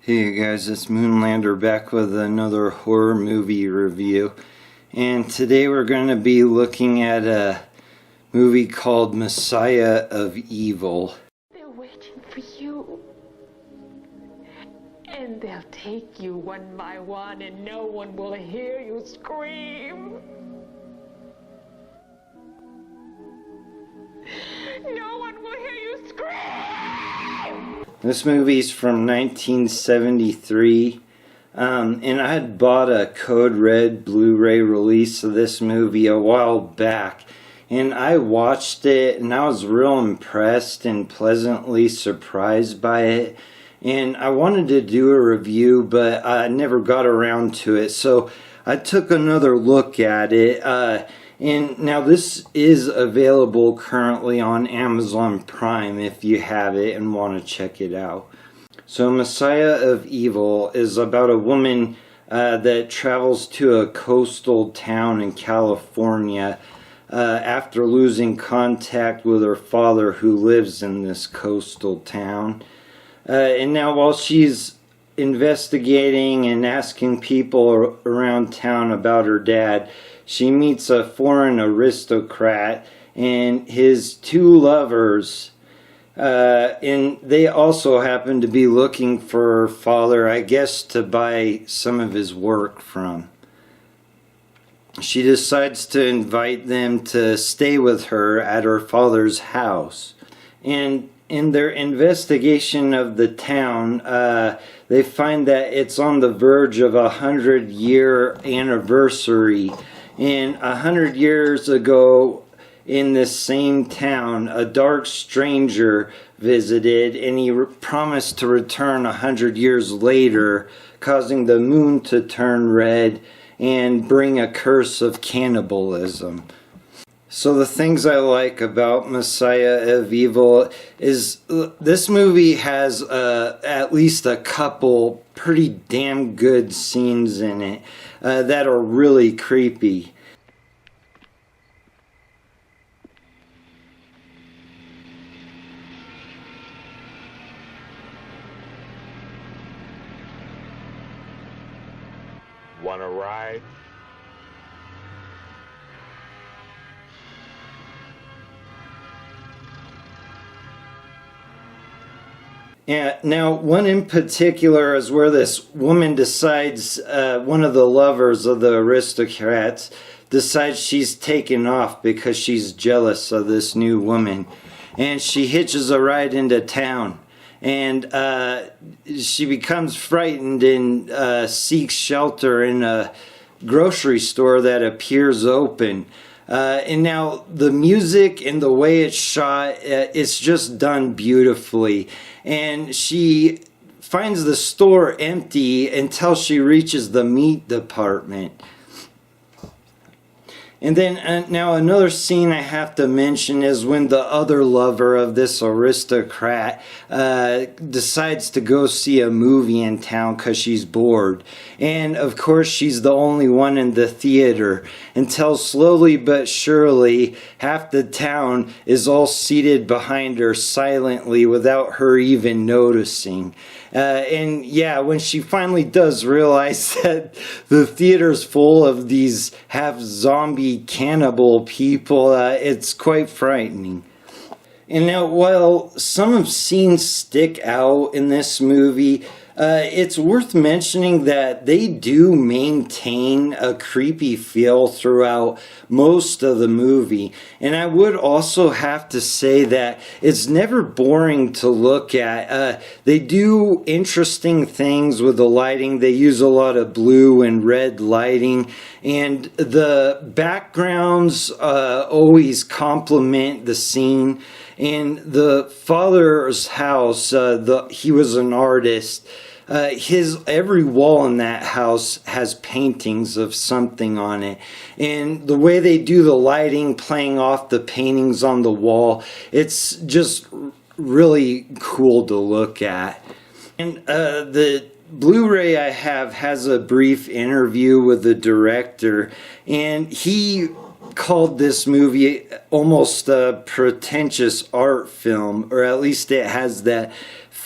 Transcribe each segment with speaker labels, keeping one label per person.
Speaker 1: Hey guys, it's Moonlander back with another horror movie review. And today we're going to be looking at a movie called Messiah of Evil.
Speaker 2: They're waiting for you. And they'll take you one by one and no one will hear you scream. No one will hear you scream!
Speaker 1: This movie's from 1973. And I had bought a Code Red Blu-ray release of this movie a while back. And I watched it and I was real impressed and pleasantly surprised by it. And I wanted to do a review, but I never got around to it. So I took another look at it. And now this is available currently on Amazon Prime if you have it and want to check it out. So Messiah of Evil is about a woman that travels to a coastal town in California after losing contact with her father who lives in this coastal town. And now while she's investigating and asking people around town about her dad, she meets a foreign aristocrat and his two lovers. And they also happen to be looking for her father, I guess, to buy some of his work from. She decides to invite them to stay with her at her father's house. And in their investigation of the town, they find that it's on the verge of a 100-year anniversary. And 100 years ago, in this same town, a dark stranger visited, and he promised to return 100 years later, causing the moon to turn red and bring a curse of cannibalism. So the things I like about Messiah of Evil is this movie has at least a couple pretty damn good scenes in it that are really creepy.
Speaker 3: Want to ride?
Speaker 1: Yeah, now one in particular is where this woman decides, one of the lovers of the aristocrats decides she's taken off because she's jealous of this new woman. And she hitches a ride into town. And she becomes frightened and seeks shelter in a grocery store that appears open. And now the music and the way it's shot, it's just done beautifully. And she finds the store empty until she reaches the meat department. And then now another scene I have to mention is when the other lover of this aristocrat decides to go see a movie in town because she's bored. And of course she's the only one in the theater until slowly but surely half the town is all seated behind her silently without her even noticing. And yeah, when she finally does realize that the theater's full of these half-zombie cannibal people, it's quite frightening. And now, while some scenes stick out in this movie, it's worth mentioning that they do maintain a creepy feel throughout most of the movie. And I would also have to say that it's never boring to look at. They do interesting things with the lighting. They use a lot of blue and red lighting. And the backgrounds always complement the scene. In the father's house, he was an artist. Every wall in that house has paintings of something on it. And the way they do the lighting, playing off the paintings on the wall, it's just really cool to look at. And the Blu-ray I have has a brief interview with the director, and he called this movie almost a pretentious art film, or at least it has that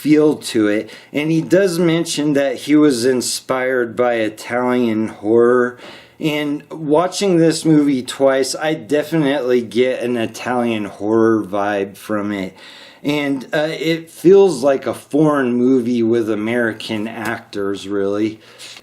Speaker 1: feel to it. And he does mention that he was inspired by Italian horror. And watching this movie twice, I definitely get an Italian horror vibe from it. And it feels like a foreign movie with American actors, really.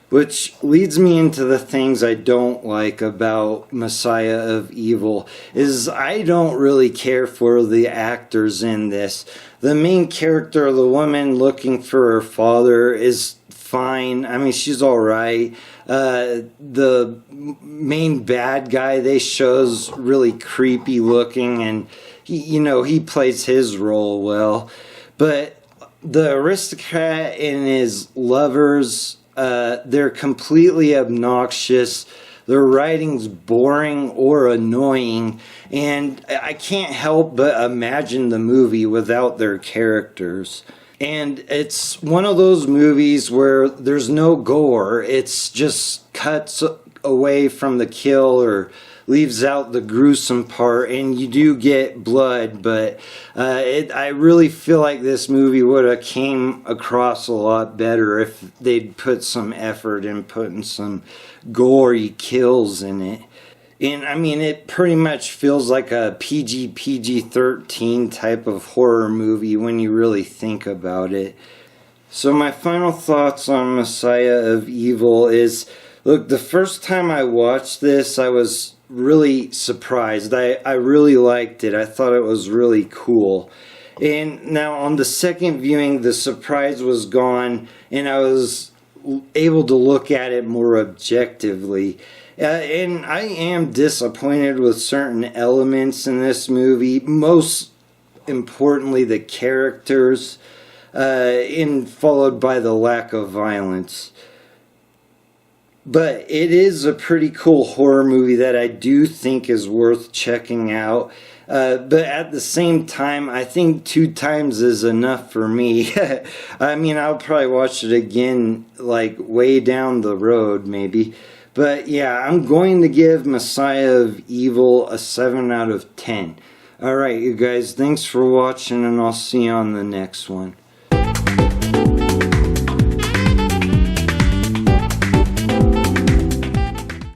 Speaker 1: Which leads me into the things I don't like about Messiah of Evil, is I don't really care for the actors in this. The main character, the woman looking for her father, is fine. I mean, she's alright. The main bad guy they show's really creepy looking, and he plays his role well. But the aristocrat and his lovers, they're completely obnoxious. Their writing's boring or annoying, and I can't help but imagine the movie without their characters. And it's one of those movies where there's no gore. It's just cuts away from the kill or leaves out the gruesome part, and you do get blood, but I really feel like this movie would have came across a lot better if they'd put some effort in putting some gory kills in it. And I mean, it pretty much feels like a PG-13 type of horror movie when you really think about it. So my final thoughts on Messiah of Evil is, look, the first time I watched this, I was really surprised. I really liked it. I thought it was really cool. And now on the second viewing, the surprise was gone, and I was able to look at it more objectively. And I am disappointed with certain elements in this movie, most importantly the characters, and followed by the lack of violence. But it is a pretty cool horror movie that I do think is worth checking out. But at the same time, I think 2 times is enough for me. I mean, I'll probably watch it again, like, way down the road, maybe. But yeah, I'm going to give Messiah of Evil a 7 out of 10. Alright, you guys, thanks for watching, and I'll see you on the next one.